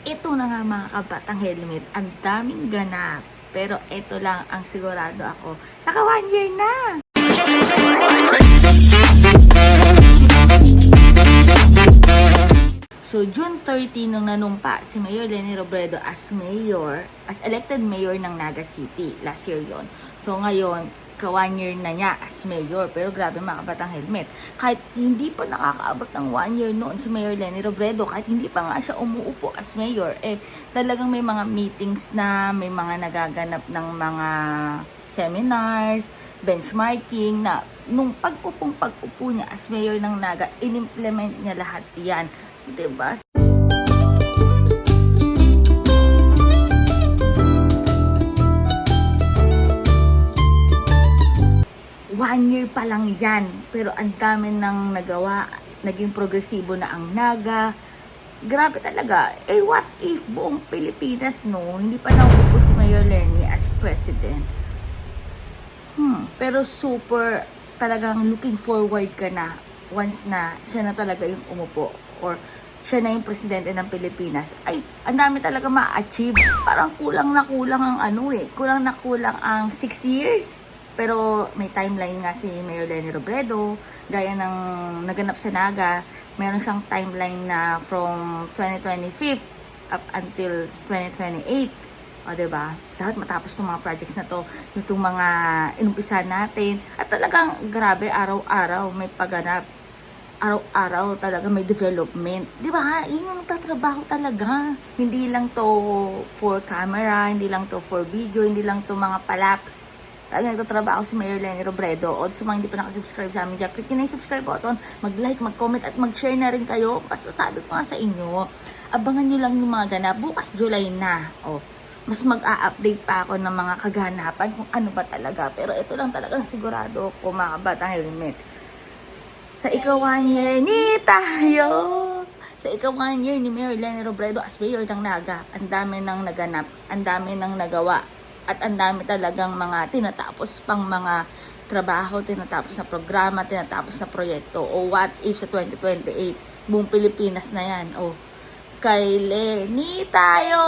ito na nga mga kabatang helmet, ang daming ganap. Pero ito lang ang sigurado ako, naka 1 year na! So, June 30 nung nanumpa si Mayor Leni Robredo as mayor, as elected mayor ng Naga City. Last year yon. So, ngayon, ka 1 year na niya as mayor. Pero grabe mga kabatang helmet. Kahit hindi pa nakakaabot ng 1 year noon si Mayor Leni Robredo, kahit hindi pa nga siya umuupo as mayor, talagang may mga meetings na, may mga nagaganap ng mga seminars, benchmarking na nung pag-upo niya as mayor ng Naga, in-implement niya lahat yan. Diba? One year pa lang yan, pero ang dami nang nagawa, naging progresibo na ang Naga. Grabe talaga. What if buong Pilipinas, no, hindi pa nauupo si Mayor Leni as president? Pero super talagang looking forward ka na once na siya na talaga yung umupo or siya na yung presidente ng Pilipinas. Ay, ang dami talaga ma-achieve. Parang kulang na kulang ang kulang na kulang ang 6 years. Pero may timeline nga si Mayor Leni Robredo, gaya ng naganap sa Naga, meron siyang timeline na from 2025 up until 2028. O, diba? Dapat matapos itong mga projects na to, itong mga inumpisa natin. At talagang grabe, araw-araw may pagganap. Araw-araw talaga may development. Di ba? Yun yung tatrabaho talaga. Hindi lang to for camera, hindi lang to for video, hindi lang to mga palaps. Talagang nagtatrabaho si Mayor Leni Robredo. O sa mga hindi pa nakasubscribe sa amin dyan, click na yung subscribe button, mag-like, mag-comment, at mag-share na rin kayo. Basta sabi ko nga sa inyo, abangan nyo lang yung mga ganap. Bukas July na. O, mas mag-a-update pa ako ng mga kaganapan kung ano ba talaga. Pero ito lang talagang sigurado ko mga batang helmet. Sa ikaw-1 year ni tayo. Sa ikaw-1 year ni Mayor Leni Robredo as mayor ng Naga, ang dami nang naganap, ang dami nang nagawa, at ang dami talagang mga tinatapos pang mga trabaho, tinatapos na programa, tinatapos na proyekto. O what if sa 2028, buong Pilipinas na yan. O, kay Leni tayo!